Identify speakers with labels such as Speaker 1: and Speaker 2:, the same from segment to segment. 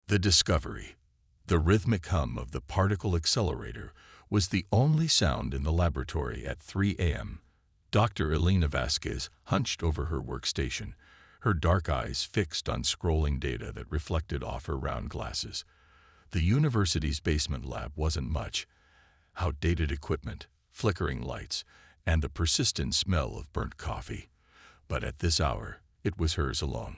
Speaker 1: The discovery, the rhythmic hum of the particle accelerator, was the only sound in the laboratory at 3 a.m. Dr. Elena Vasquez hunched over her workstation, her dark eyes fixed on scrolling data that reflected off her round glasses. The university's basement lab wasn't much. Outdated equipment, flickering lights, and the persistent smell of burnt coffee. But at this hour, it was hers alone.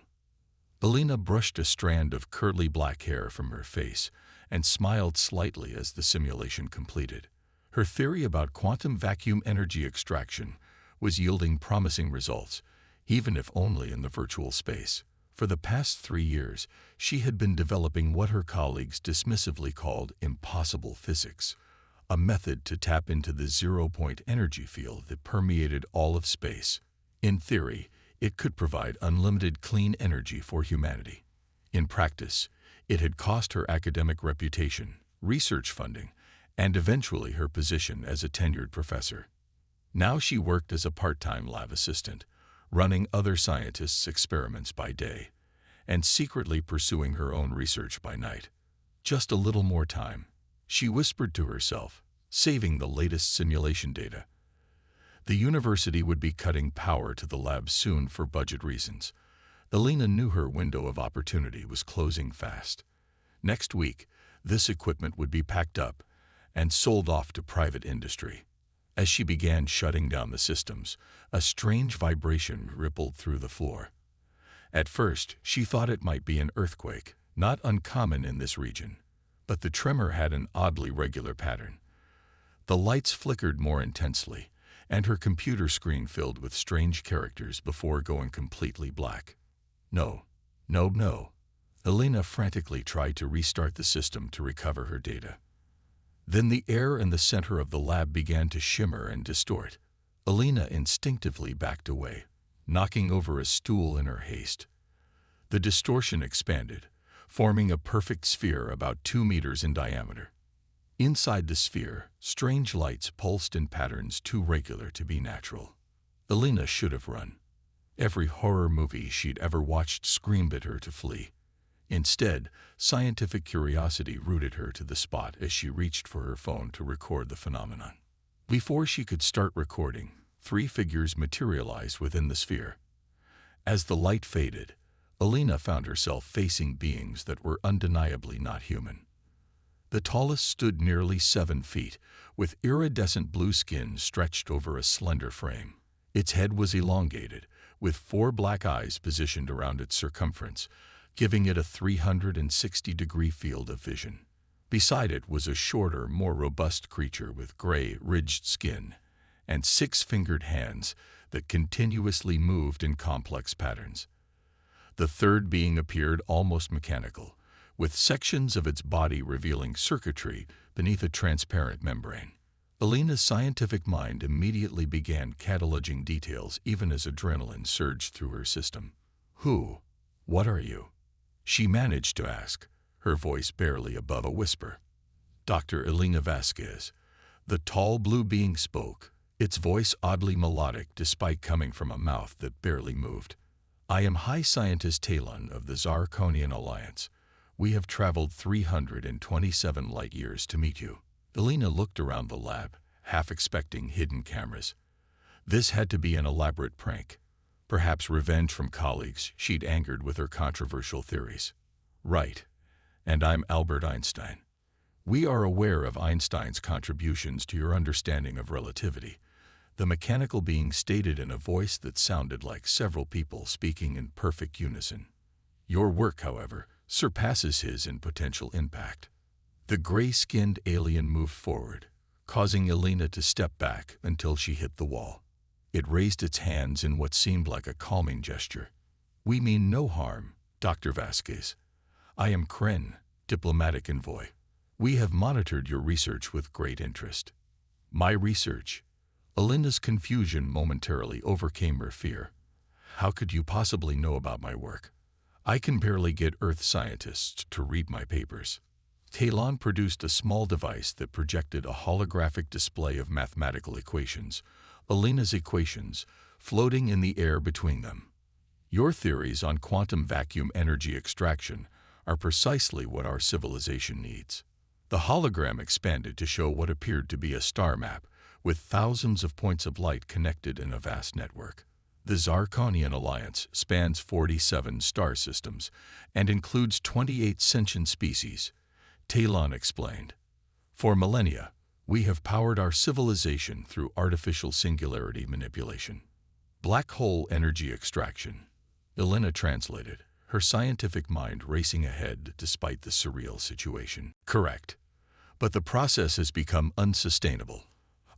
Speaker 1: Elena brushed a strand of curly black hair from her face and smiled slightly as the simulation completed. Her theory about quantum vacuum energy extraction was yielding promising results, even if only in the virtual space. For the past 3 years, she had been developing what her colleagues dismissively called impossible physics, a method to tap into the zero-point energy field that permeated all of space. In theory, it could provide unlimited clean energy for humanity. In practice, it had cost her academic reputation, research funding, and eventually her position as a tenured professor. Now she worked as a part-time lab assistant, running other scientists' experiments by day, and secretly pursuing her own research by night. Just a little more time, she whispered to herself, saving the latest simulation data. The university would be cutting power to the lab soon for budget reasons. Elena knew her window of opportunity was closing fast. Next week, this equipment would be packed up and sold off to private industry. As she began shutting down the systems, a strange vibration rippled through the floor. At first, she thought it might be an earthquake, not uncommon in this region. But the tremor had an oddly regular pattern. The lights flickered more intensely, and her computer screen filled with strange characters before going completely black. No. Elena frantically tried to restart the system to recover her data. Then the air in the center of the lab began to shimmer and distort. Elena instinctively backed away, knocking over a stool in her haste. The distortion expanded, forming a perfect sphere about 2 meters in diameter. Inside the sphere, strange lights pulsed in patterns too regular to be natural. Elena should have run. Every horror movie she'd ever watched screamed at her to flee. Instead, scientific curiosity rooted her to the spot as she reached for her phone to record the phenomenon. Before she could start recording, 3 figures materialized within the sphere. As the light faded, Elena found herself facing beings that were undeniably not human. The tallest stood nearly 7 feet, with iridescent blue skin stretched over a slender frame. Its head was elongated, with 4 black eyes positioned around its circumference, giving it a 360-degree field of vision. Beside it was a shorter, more robust creature with gray, ridged skin and 6-fingered hands that continuously moved in complex patterns. The third being appeared almost mechanical, with sections of its body revealing circuitry beneath a transparent membrane. Elena's scientific mind immediately began cataloging details even as adrenaline surged through her system. "Who? What are you?" she managed to ask, her voice barely above a whisper. "Dr. Elena Vasquez." The tall blue being spoke, its voice oddly melodic despite coming from a mouth that barely moved. "I am High Scientist Talon of the Zarkonian Alliance. We have traveled 327 light-years to meet you." Elena looked around the lab, half expecting hidden cameras. This had to be an elaborate prank. Perhaps revenge from colleagues she'd angered with her controversial theories. "Right. And I'm Albert Einstein. We are aware of Einstein's contributions to your understanding of relativity," the mechanical being stated in a voice that sounded like several people speaking in perfect unison. "Your work, however, surpasses his in potential impact." The gray-skinned alien moved forward, causing Elena to step back until she hit the wall. It raised its hands in what seemed like a calming gesture. "We mean no harm, Dr. Vasquez. I am Kren, diplomatic envoy. We have monitored your research with great interest." "My research?" Elena's confusion momentarily overcame her fear. "How could you possibly know about my work? I can barely get Earth scientists to read my papers." Talon produced a small device that projected a holographic display of mathematical equations, Elena's equations, floating in the air between them. "Your theories on quantum vacuum energy extraction are precisely what our civilization needs. The hologram expanded to show what appeared to be a star map, with thousands of points of light connected in a vast network. The Zirconian Alliance spans 47 star systems and includes 28 sentient species, Talon explained. For millennia, we have powered our civilization through artificial singularity manipulation. Black hole energy extraction, Elena translated, her scientific mind racing ahead despite the surreal situation. Correct. But the process has become unsustainable.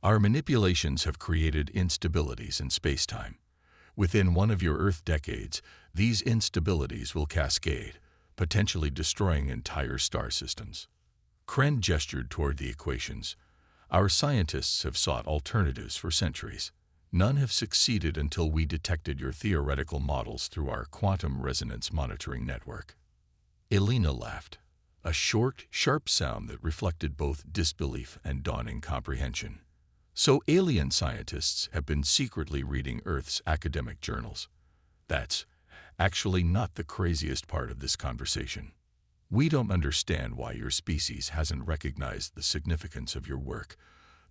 Speaker 1: Our manipulations have created instabilities in spacetime. Within one of your Earth decades, these instabilities will cascade, potentially destroying entire star systems. Kren gestured toward the equations. Our scientists have sought alternatives for centuries. None have succeeded until we detected your theoretical models through our quantum resonance monitoring network. Elena laughed, a short, sharp sound that reflected both disbelief and dawning comprehension. So alien scientists have been secretly reading Earth's academic journals. That's actually not the craziest part of this conversation. We don't understand why your species hasn't recognized the significance of your work,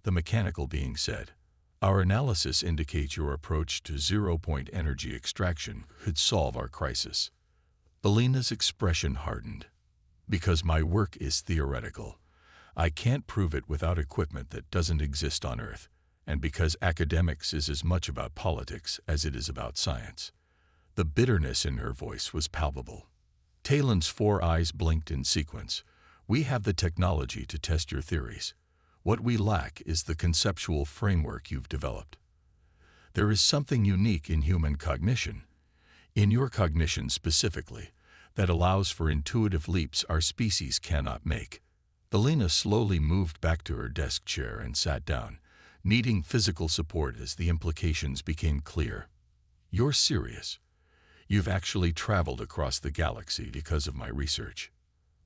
Speaker 1: the mechanical being said. Our analysis indicates your approach to zero-point energy extraction could solve our crisis. Elena's expression hardened. Because my work is theoretical, I can't prove it without equipment that doesn't exist on Earth, and because academics is as much about politics as it is about science. The bitterness in her voice was palpable. Talon's 4 eyes blinked in sequence. We have the technology to test your theories. What we lack is the conceptual framework you've developed. There is something unique in human cognition, in your cognition specifically, that allows for intuitive leaps our species cannot make. Elena slowly moved back to her desk chair and sat down, needing physical support as the implications became clear. You're serious. You've actually traveled across the galaxy because of my research.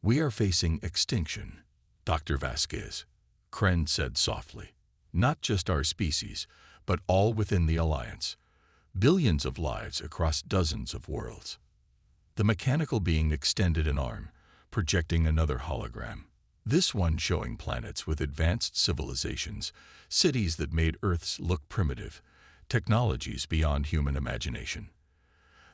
Speaker 1: We are facing extinction, Dr. Vasquez, Kren said softly. Not just our species, but all within the Alliance. Billions of lives across dozens of worlds. The mechanical being extended an arm, projecting another hologram. This one showing planets with advanced civilizations, cities that made Earth's look primitive, technologies beyond human imagination.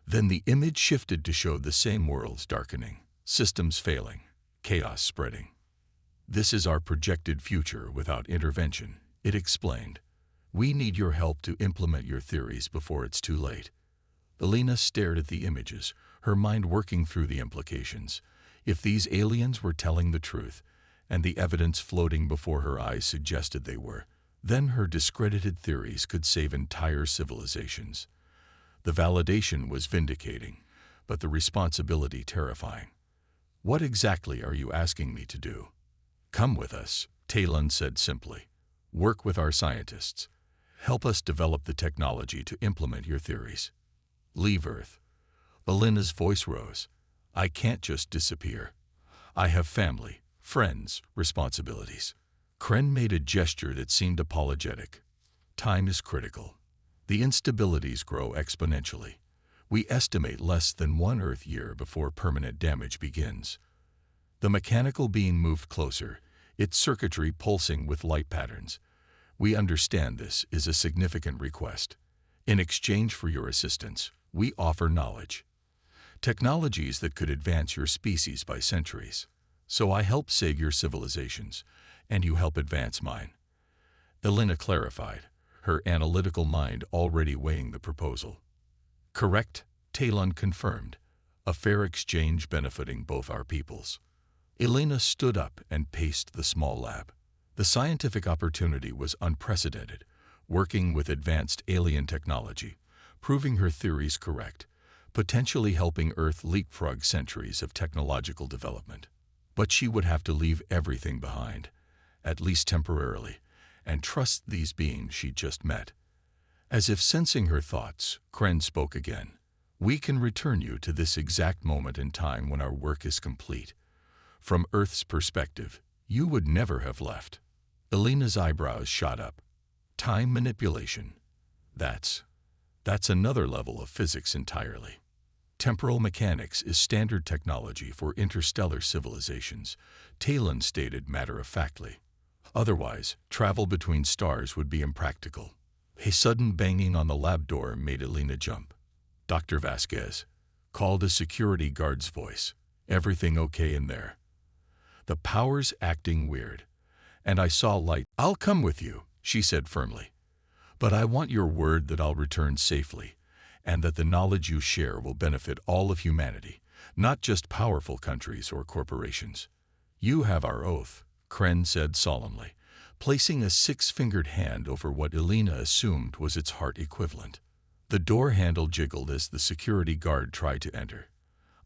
Speaker 1: Then the image shifted to show the same worlds darkening, systems failing, chaos spreading. This is our projected future without intervention, it explained. We need your help to implement your theories before it's too late. Elena stared at the images, her mind working through the implications. If these aliens were telling the truth, and the evidence floating before her eyes suggested they were, then her discredited theories could save entire civilizations. The validation was vindicating, but the responsibility terrifying. What exactly are you asking me to do? Come with us, Talon said simply. Work with our scientists. Help us develop the technology to implement your theories. Leave Earth. Elena's voice rose. I can't just disappear. I have family, friends, responsibilities. Kren made a gesture that seemed apologetic. Time is critical. The instabilities grow exponentially. We estimate less than 1 Earth year before permanent damage begins. The mechanical being moved closer, its circuitry pulsing with light patterns. We understand this is a significant request. In exchange for your assistance, we offer knowledge. Technologies that could advance your species by centuries. So I help save your civilizations, and you help advance mine. Elena clarified, her analytical mind already weighing the proposal. Correct, Talon confirmed. A fair exchange benefiting both our peoples. Elena stood up and paced the small lab. The scientific opportunity was unprecedented, working with advanced alien technology, proving her theories correct, potentially helping Earth leapfrog centuries of technological development. But she would have to leave everything behind, at least temporarily, and trust these beings she'd just met. As if sensing her thoughts, Kren spoke again. We can return you to this exact moment in time when our work is complete. From Earth's perspective, you would never have left. Elena's eyebrows shot up. Time manipulation. That's another level of physics entirely. Temporal mechanics is standard technology for interstellar civilizations, Talon stated matter-of-factly. Otherwise, travel between stars would be impractical. A sudden banging on the lab door made Elena jump. Dr. Vasquez called a security guard's voice. Everything okay in there? The power's acting weird. And I saw light. I'll come with you, she said firmly. But I want your word that I'll return safely, and that the knowledge you share will benefit all of humanity, not just powerful countries or corporations. You have our oath, Kren said solemnly, placing a six-fingered hand over what Elena assumed was its heart equivalent. The door handle jiggled as the security guard tried to enter.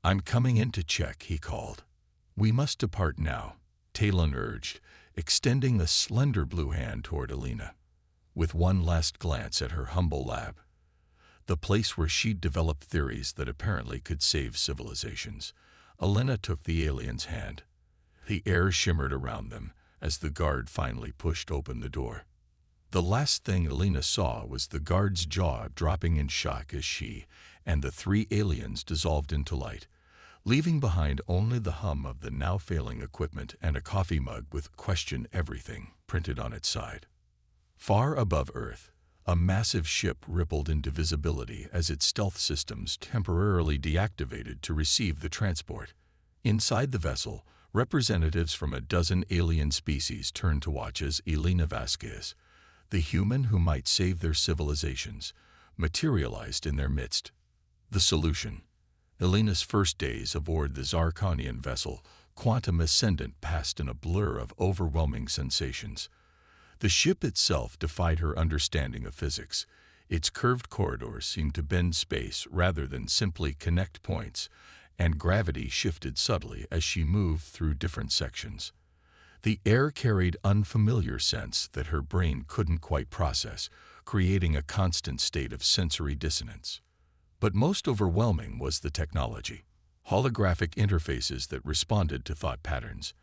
Speaker 1: I'm coming in to check, he called. We must depart now, Talon urged, extending a slender blue hand toward Elena. With one last glance at her humble lab, the place where she'd developed theories that apparently could save civilizations, Elena took the alien's hand. The air shimmered around them as the guard finally pushed open the door. The last thing Elena saw was the guard's jaw dropping in shock as she and the three aliens dissolved into light, leaving behind only the hum of the now failing equipment and a coffee mug with "Question Everything" printed on its side. Far above Earth, a massive ship rippled into visibility as its stealth systems temporarily deactivated to receive the transport. Inside the vessel, representatives from a dozen alien species turned to watch as Elena Vasquez, the human who might save their civilizations, materialized in their midst. The solution. Elena's first days aboard the Zarkonian vessel, Quantum Ascendant, passed in a blur of overwhelming sensations. The ship itself defied her understanding of physics. Its curved corridors seemed to bend space rather than simply connect points, and gravity shifted subtly as she moved through different sections. The air carried unfamiliar scents that her brain couldn't quite process, creating a constant state of sensory dissonance. But most overwhelming was the technology. Holographic interfaces that responded to thought patterns,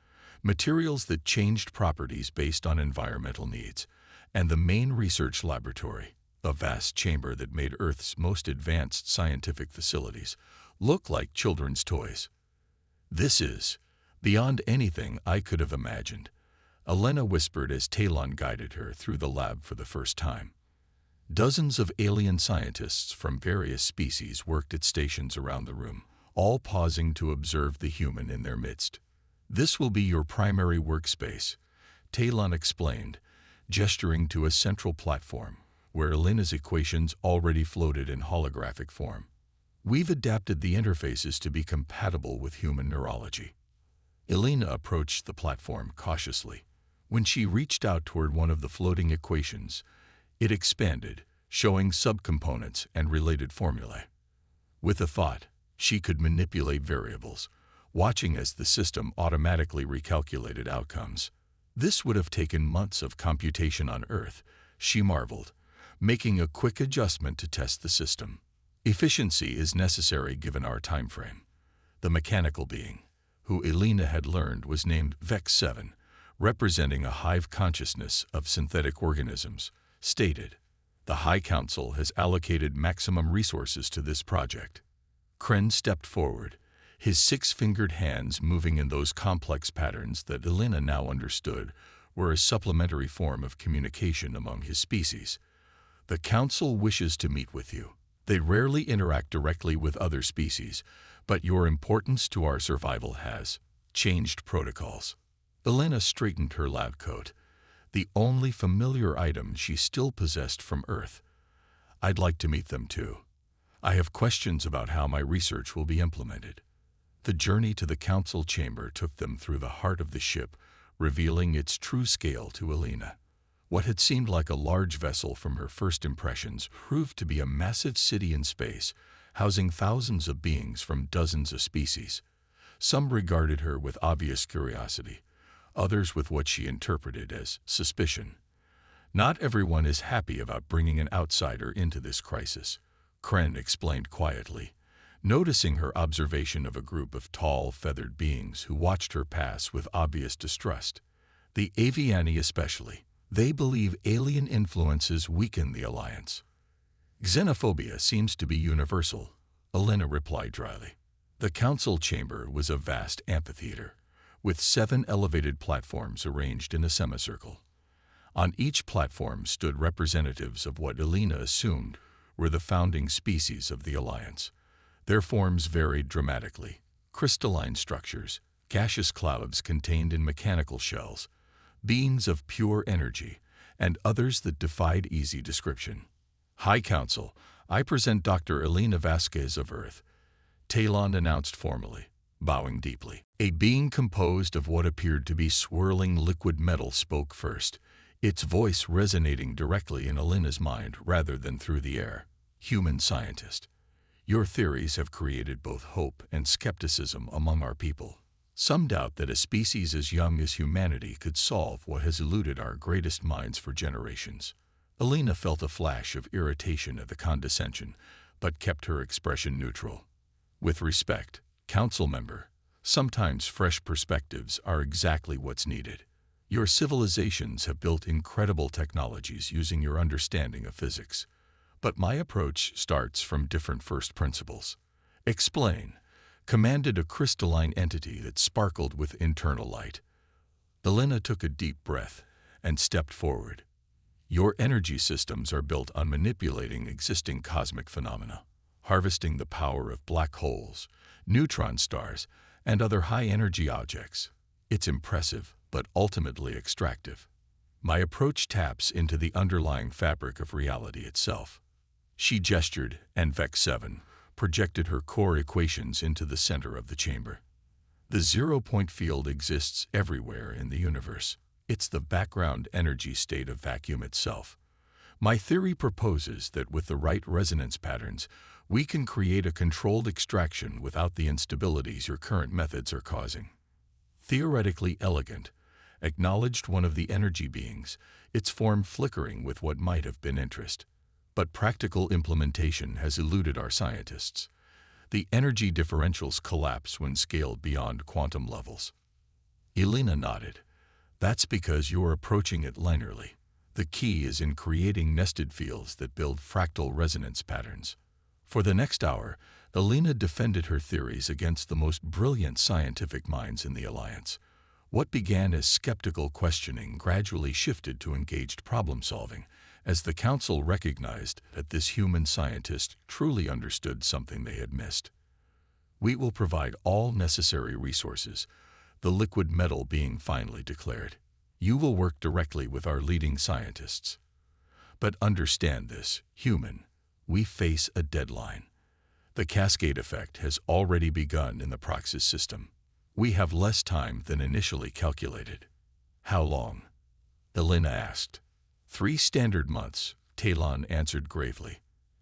Speaker 1: materials that changed properties based on environmental needs, and the main research laboratory, a vast chamber that made Earth's most advanced scientific facilities, look like children's toys. This is beyond anything I could have imagined, Elena whispered as Talon guided her through the lab for the first time. Dozens of alien scientists from various species worked at stations around the room, all pausing to observe the human in their midst. This will be your primary workspace, Talon explained, gesturing to a central platform where Elena's equations already floated in holographic form. We've adapted the interfaces to be compatible with human neurology. Elena approached the platform cautiously. When she reached out toward one of the floating equations, it expanded, showing subcomponents and related formulae. With a thought, she could manipulate variables, watching as the system automatically recalculated outcomes. This would have taken months of computation on Earth, she marveled, making a quick adjustment to test the system. Efficiency is necessary given our time frame. The mechanical being, who Elena had learned was named Vex 7, representing a hive consciousness of synthetic organisms, stated, "The High Council has allocated maximum resources to this project." Kren stepped forward, his six-fingered hands moving in those complex patterns that Elena now understood were a supplementary form of communication among his species. "The Council wishes to meet with you. They rarely interact directly with other species, but your importance to our survival has changed protocols." Elena straightened her lab coat, the only familiar item she still possessed from Earth. "I'd like to meet them too. I have questions about how my research will be implemented." The journey to the council chamber took them through the heart of the ship, revealing its true scale to Elena. What had seemed like a large vessel from her first impressions proved to be a massive city in space, housing thousands of beings from dozens of species. Some regarded her with obvious curiosity, others with what she interpreted as suspicion. "Not everyone is happy about bringing an outsider into this crisis," Kren explained quietly, noticing her observation of a group of tall, feathered beings who watched her pass with obvious distrust. The Aviani especially. They believe alien influences weaken the alliance. Xenophobia seems to be universal, Elena replied dryly. The council chamber was a vast amphitheater, with 7 elevated platforms arranged in a semicircle. On each platform stood representatives of what Elena assumed were the founding species of the Alliance. Their forms varied dramatically: crystalline structures, gaseous clouds contained in mechanical shells, beings of pure energy, and others that defied easy description. High Council, I present Dr. Elena Vasquez of Earth, Talon announced formally, bowing deeply. A being composed of what appeared to be swirling liquid metal spoke first, its voice resonating directly in Elena's mind rather than through the air. Human scientist, your theories have created both hope and skepticism among our people. Some doubt that a species as young as humanity could solve what has eluded our greatest minds for generations. Elena felt a flash of irritation at the condescension, but kept her expression neutral. With respect, council member, sometimes fresh perspectives are exactly what's needed. Your civilizations have built incredible technologies using your understanding of physics. But my approach starts from different first principles. Explain, commanded a crystalline entity that sparkled with internal light. Elena took a deep breath and stepped forward. Your energy systems are built on manipulating existing cosmic phenomena, harvesting the power of black holes, neutron stars, and other high-energy objects. It's impressive, but ultimately extractive. My approach taps into the underlying fabric of reality itself. She gestured, and Vex 7 projected her core equations into the center of the chamber. The zero-point field exists everywhere in the universe. It's the background energy state of vacuum itself. My theory proposes that with the right resonance patterns, we can create a controlled extraction without the instabilities your current methods are causing. Theoretically elegant, acknowledged one of the energy beings, its form flickering with what might have been interest. But practical implementation has eluded our scientists. The energy differentials collapse when scaled beyond quantum levels. Elena nodded. That's because you're approaching it linearly. The key is in creating nested fields that build fractal resonance patterns. For the next hour, Elena defended her theories against the most brilliant scientific minds in the Alliance. What began as skeptical questioning gradually shifted to engaged problem-solving, as the Council recognized that this human scientist truly understood something they had missed. We will provide all necessary resources, the liquid metal being finally declared. You will work directly with our leading scientists. But understand this, human, we face a deadline. The cascade effect has already begun in the Proxys system. We have less time than initially calculated. How long? Elena asked. 3 standard months, Talon answered gravely.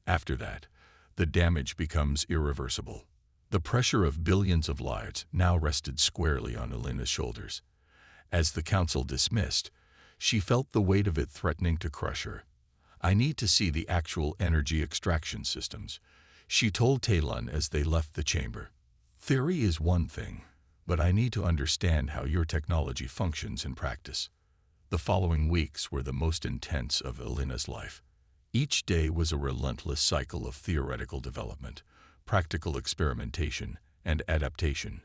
Speaker 1: After that, the damage becomes irreversible. The pressure of billions of lives now rested squarely on Elena's shoulders. As the Council dismissed, she felt the weight of it threatening to crush her. I need to see the actual energy extraction systems, she told Talon as they left the chamber. Theory is one thing, but I need to understand how your technology functions in practice. The following weeks were the most intense of Elena's life. Each day was a relentless cycle of theoretical development, practical experimentation, and adaptation.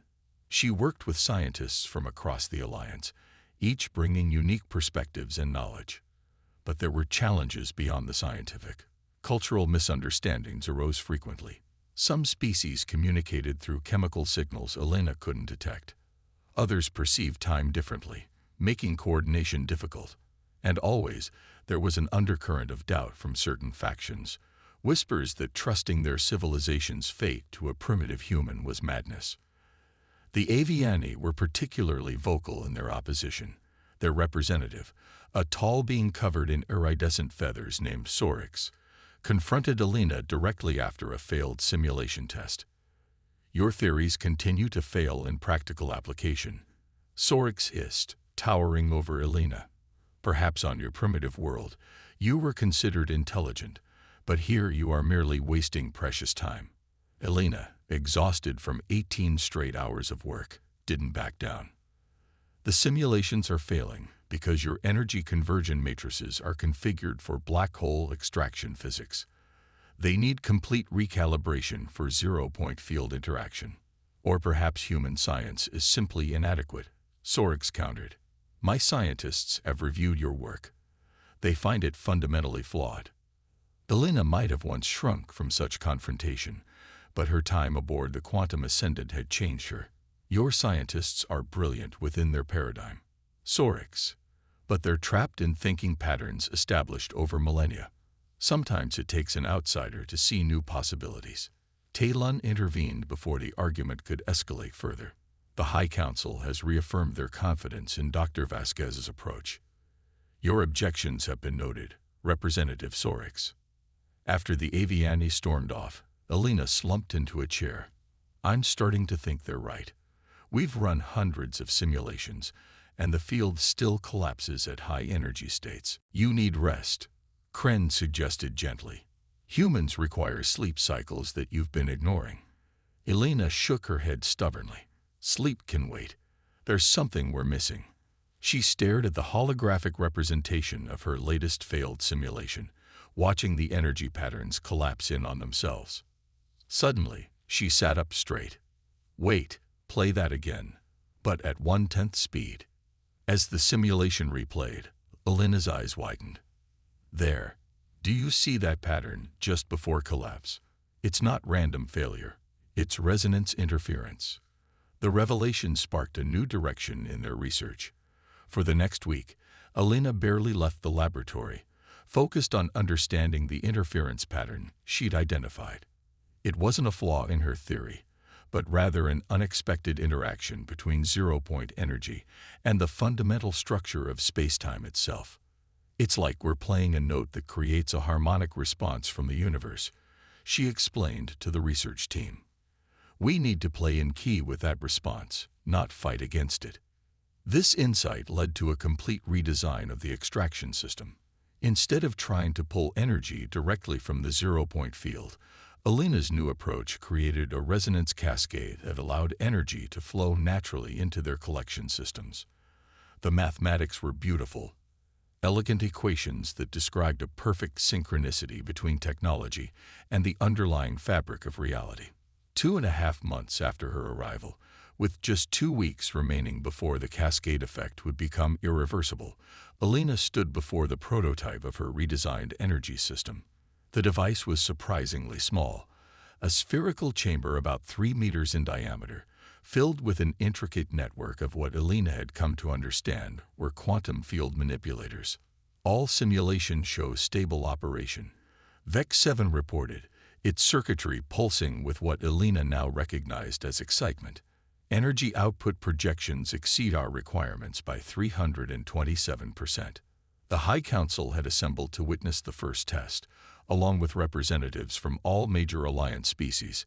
Speaker 1: She worked with scientists from across the Alliance, each bringing unique perspectives and knowledge. But there were challenges beyond the scientific. Cultural misunderstandings arose frequently. Some species communicated through chemical signals Elena couldn't detect. Others perceived time differently, making coordination difficult. And always, there was an undercurrent of doubt from certain factions, whispers that trusting their civilization's fate to a primitive human was madness. The Aviani were particularly vocal in their opposition. Their representative, a tall being covered in iridescent feathers named Sorix, confronted Elena directly after a failed simulation test. Your theories continue to fail in practical application, Sorix hissed, towering over Elena. Perhaps on your primitive world, you were considered intelligent, but here you are merely wasting precious time. Elena, exhausted from 18 straight hours of work, didn't back down. The simulations are failing because your energy conversion matrices are configured for black hole extraction physics. They need complete recalibration for zero-point field interaction. Or perhaps human science is simply inadequate, Sorix countered. My scientists have reviewed your work. They find it fundamentally flawed. Elena might have once shrunk from such confrontation, but her time aboard the Quantum Ascendant had changed her. Your scientists are brilliant within their paradigm, Sorix, but they're trapped in thinking patterns established over millennia. Sometimes it takes an outsider to see new possibilities. Talon intervened before the argument could escalate further. The High Council has reaffirmed their confidence in Dr. Vasquez's approach. Your objections have been noted, Representative Sorix. After the Aviani stormed off, Elena slumped into a chair. I'm starting to think they're right. We've run hundreds of simulations, and the field still collapses at high energy states. You need rest, Kren suggested gently. Humans require sleep cycles that you've been ignoring. Elena shook her head stubbornly. Sleep can wait. There's something we're missing. She stared at the holographic representation of her latest failed simulation, watching the energy patterns collapse in on themselves. Suddenly, she sat up straight. Wait, play that again, but at 1/10 speed. As the simulation replayed, Elena's eyes widened. There. Do you see that pattern just before collapse? It's not random failure. It's resonance interference. The revelation sparked a new direction in their research. For the next week, Elena barely left the laboratory, focused on understanding the interference pattern she'd identified. It wasn't a flaw in her theory, but rather an unexpected interaction between zero-point energy and the fundamental structure of space-time itself. It's like we're playing a note that creates a harmonic response from the universe, she explained to the research team. We need to play in key with that response, not fight against it. This insight led to a complete redesign of the extraction system. Instead of trying to pull energy directly from the zero-point field, Elena's new approach created a resonance cascade that allowed energy to flow naturally into their collection systems. The mathematics were beautiful, elegant equations that described a perfect synchronicity between technology and the underlying fabric of reality. 2.5 months after her arrival, with just 2 weeks remaining before the cascade effect would become irreversible, Elena stood before the prototype of her redesigned energy system. The device was surprisingly small, a spherical chamber about 3 meters in diameter, filled with an intricate network of what Elena had come to understand were quantum field manipulators. All simulations show stable operation. Vex 7 reported, its circuitry pulsing with what Elena now recognized as excitement. Energy output projections exceed our requirements by 327%. The High Council had assembled to witness the first test, along with representatives from all major Alliance species.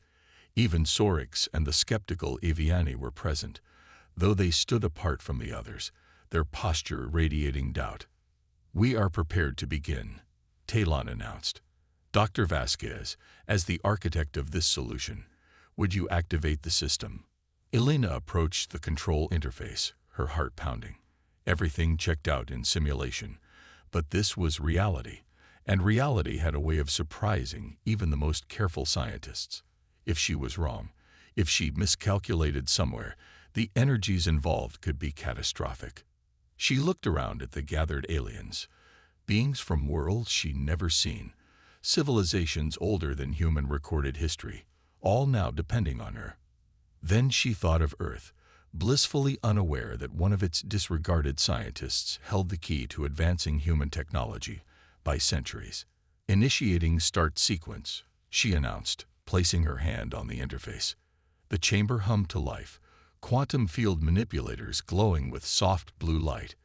Speaker 1: Even Sorix and the skeptical Aviani were present, though they stood apart from the others, their posture radiating doubt. We are prepared to begin, Talon announced. Dr. Vasquez, as the architect of this solution, would you activate the system? Elena approached the control interface, her heart pounding. Everything checked out in simulation, but this was reality, and reality had a way of surprising even the most careful scientists. If she was wrong, if she miscalculated somewhere, the energies involved could be catastrophic. She looked around at the gathered aliens, beings from worlds she'd never seen, civilizations older than human recorded history, all now depending on her. Then she thought of Earth, blissfully unaware that one of its disregarded scientists held the key to advancing human technology by centuries. Initiating start sequence, she announced, placing her hand on the interface. The chamber hummed to life, quantum field manipulators glowing with soft blue light.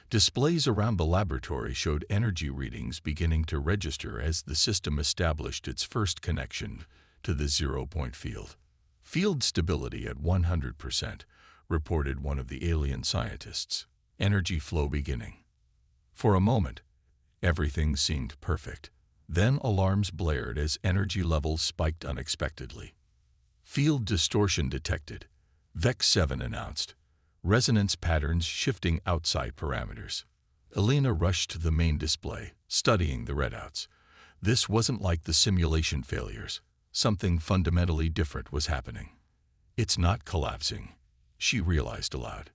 Speaker 1: Displays around the laboratory showed energy readings beginning to register as the system established its first connection to the zero-point field. Field stability at 100%, reported one of the alien scientists. Energy flow beginning. For a moment, everything seemed perfect. Then alarms blared as energy levels spiked unexpectedly. Field distortion detected, Vex 7 announced. Resonance patterns shifting outside parameters. Elena rushed to the main display, studying the readouts. This wasn't like the simulation failures. Something fundamentally different was happening. It's not collapsing, she realized aloud.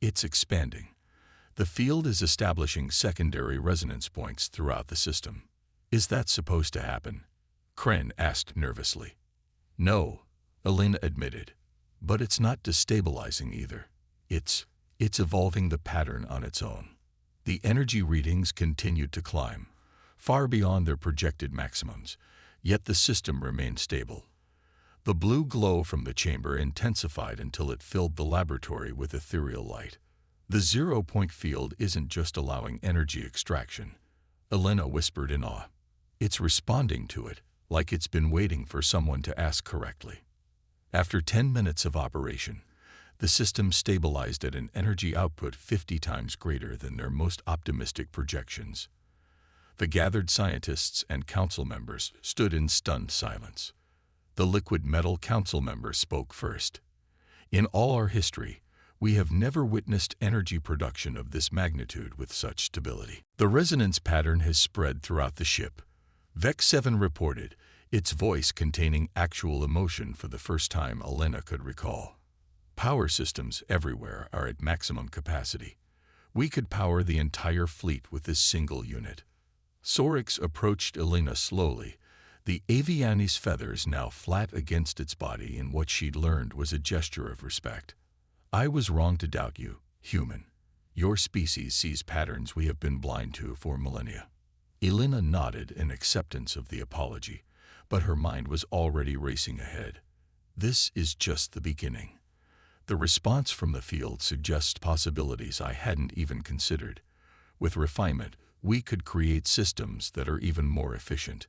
Speaker 1: It's expanding. The field is establishing secondary resonance points throughout the system. Is that supposed to happen? Kren asked nervously. No, Elena admitted. But it's not destabilizing either. It's evolving the pattern on its own. The energy readings continued to climb, far beyond their projected maximums, yet the system remained stable. The blue glow from the chamber intensified until it filled the laboratory with ethereal light. The zero-point field isn't just allowing energy extraction, Elena whispered in awe. It's responding to it, like it's been waiting for someone to ask correctly. After 10 minutes of operation, the system stabilized at an energy output 50 times greater than their most optimistic projections. The gathered scientists and council members stood in stunned silence. The liquid metal council member spoke first. In all our history, we have never witnessed energy production of this magnitude with such stability. The resonance pattern has spread throughout the ship. Vex 7 reported, its voice containing actual emotion for the first time Elena could recall. Power systems everywhere are at maximum capacity. We could power the entire fleet with this single unit. Sorix approached Elena slowly, the Aviani's feathers now flat against its body in what she'd learned was a gesture of respect. I was wrong to doubt you, human. Your species sees patterns we have been blind to for millennia. Elena nodded in acceptance of the apology, but her mind was already racing ahead. This is just the beginning. The response from the field suggests possibilities I hadn't even considered. With refinement, we could create systems that are even more efficient.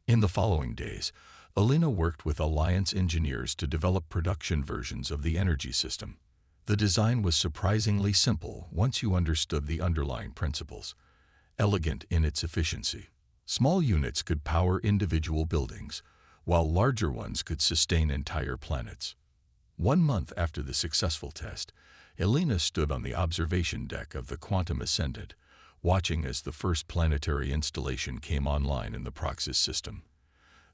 Speaker 1: In the following days, Elena worked with Alliance engineers to develop production versions of the energy system. The design was surprisingly simple once you understood the underlying principles. Elegant in its efficiency. Small units could power individual buildings, while larger ones could sustain entire planets. 1 month after the successful test, Elena stood on the observation deck of the Quantum Ascendant, watching as the first planetary installation came online in the Proxys system,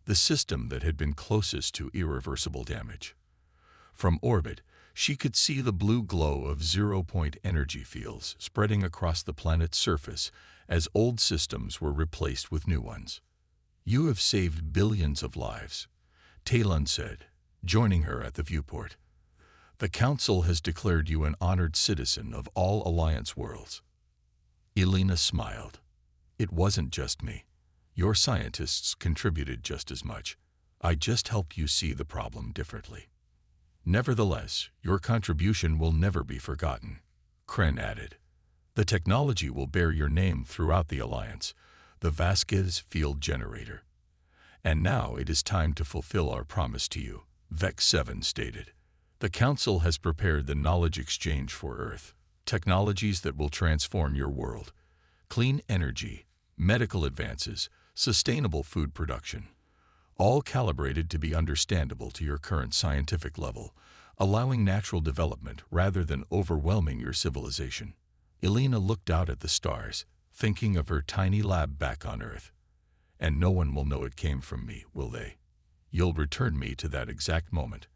Speaker 1: the system that had been closest to irreversible damage. From orbit, she could see the blue glow of zero-point energy fields spreading across the planet's surface as old systems were replaced with new ones. You have saved billions of lives, Talon said, joining her at the viewport. The Council has declared you an honored citizen of all Alliance worlds. Elena smiled. It wasn't just me. Your scientists contributed just as much. I just helped you see the problem differently. Nevertheless, your contribution will never be forgotten, Kren added. The technology will bear your name throughout the Alliance, the Vasquez Field Generator. And now it is time to fulfill our promise to you, Vex 7 stated. The Council has prepared the knowledge exchange for Earth, technologies that will transform your world. Clean energy, medical advances, sustainable food production, all calibrated to be understandable to your current scientific level, allowing natural development rather than overwhelming your civilization. Elena looked out at the stars, thinking of her tiny lab back on Earth. And no one will know it came from me, will they? You'll return me to that exact moment,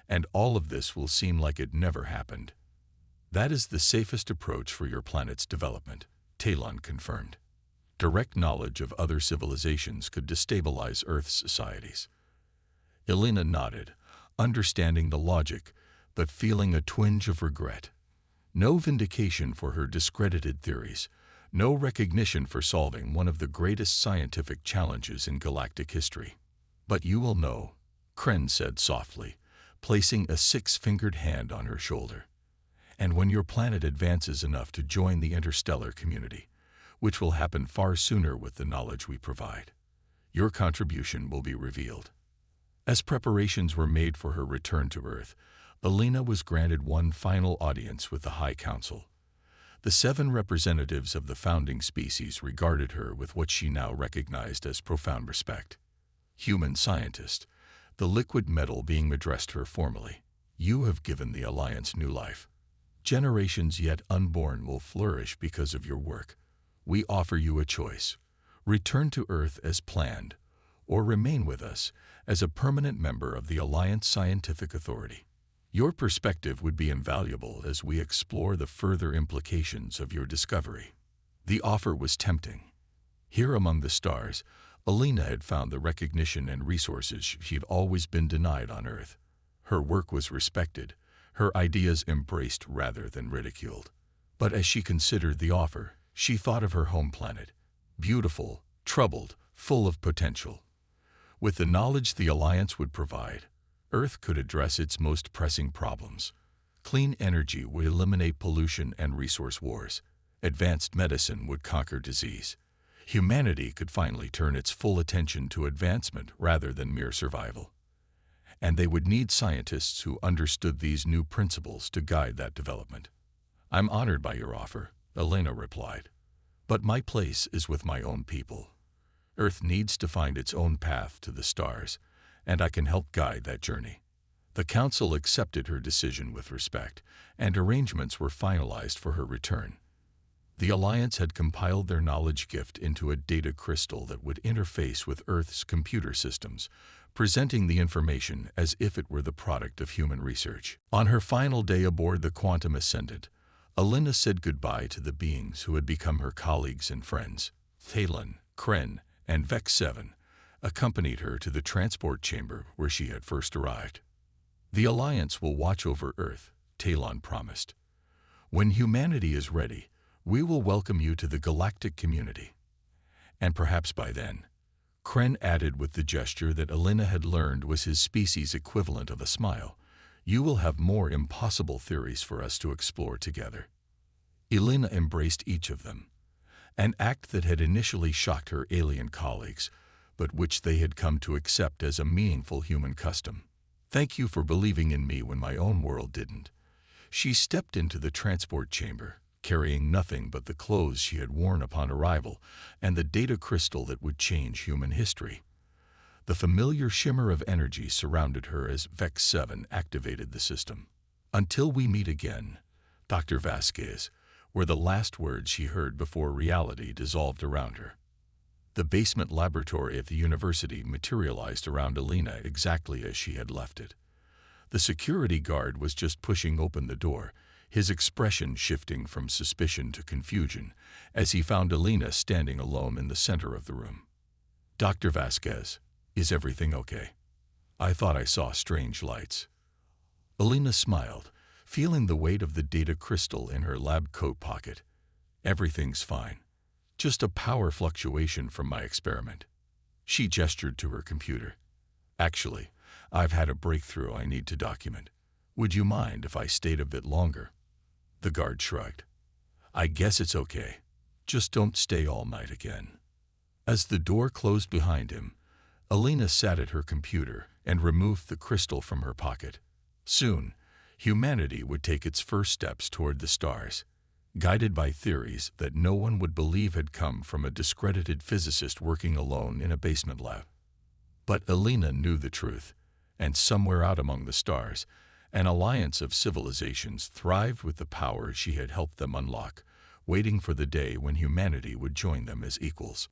Speaker 1: and all of this will seem like it never happened. That is the safest approach for your planet's development, Talon confirmed. Direct knowledge of other civilizations could destabilize Earth's societies. Elena nodded, understanding the logic, but feeling a twinge of regret. No vindication for her discredited theories, no recognition for solving one of the greatest scientific challenges in galactic history. But you will know, Kren said softly, placing a six-fingered hand on her shoulder. And when your planet advances enough to join the interstellar community, which will happen far sooner with the knowledge we provide, your contribution will be revealed. As preparations were made for her return to Earth, Elena was granted one final audience with the High Council. The 7 representatives of the founding species regarded her with what she now recognized as profound respect. Human scientist, the liquid metal being addressed her formally. You have given the Alliance new life. Generations yet unborn will flourish because of your work. We offer you a choice. return to Earth as planned, or remain with us as a permanent member of the Alliance Scientific Authority. Your perspective would be invaluable as we explore the further implications of your discovery. The offer was tempting. Here among the stars, Alina had found the recognition and resources she'd always been denied on Earth. Her work was respected, her ideas embraced rather than ridiculed. But as she considered the offer, she thought of her home planet, beautiful, troubled, full of potential. With the knowledge the Alliance would provide, Earth could address its most pressing problems. Clean energy would eliminate pollution and resource wars. Advanced medicine would conquer disease. Humanity could finally turn its full attention to advancement rather than mere survival. And they would need scientists who understood these new principles to guide that development. "I'm honored by your offer," Elena replied. "But my place is with my own people. Earth needs to find its own path to the stars, and I can help guide that journey." The Council accepted her decision with respect, and arrangements were finalized for her return. The Alliance had compiled their knowledge gift into a data crystal that would interface with Earth's computer systems, presenting the information as if it were the product of human research. On her final day aboard the Quantum Ascendant, Alina said goodbye to the beings who had become her colleagues and friends. Talon, Kren, and Vex 7 accompanied her to the transport chamber where she had first arrived. "The Alliance will watch over Earth," Talon promised. "When humanity is ready, we will welcome you to the galactic community." And perhaps by then, Kren added with the gesture that Alina had learned was his species' equivalent of a smile, "You will have more impossible theories for us to explore together." Elena embraced each of them, an act that had initially shocked her alien colleagues, but which they had come to accept as a meaningful human custom. "Thank you for believing in me when my own world didn't." She stepped into the transport chamber, carrying nothing but the clothes she had worn upon arrival and the data crystal that would change human history. The familiar shimmer of energy surrounded her as Vex 7 activated the system. "Until we meet again, Dr. Vasquez," were the last words she heard before reality dissolved around her. The basement laboratory at the university materialized around Alina exactly as she had left it. The security guard was just pushing open the door, his expression shifting from suspicion to confusion as he found Alina standing alone in the center of the room. "Dr. Vasquez, is everything okay? I thought I saw strange lights." Alina smiled, feeling the weight of the data crystal in her lab coat pocket. "Everything's fine. Just a power fluctuation from my experiment." She gestured to her computer. "Actually, I've had a breakthrough I need to document. Would you mind if I stayed a bit longer?" The guard shrugged. "I guess it's okay. Just don't stay all night again." As the door closed behind him, Alina sat at her computer and removed the crystal from her pocket. Soon, humanity would take its first steps toward the stars, guided by theories that no one would believe had come from a discredited physicist working alone in a basement lab. But Alina knew the truth, and somewhere out among the stars, an alliance of civilizations thrived with the power she had helped them unlock, waiting for the day when humanity would join them as equals.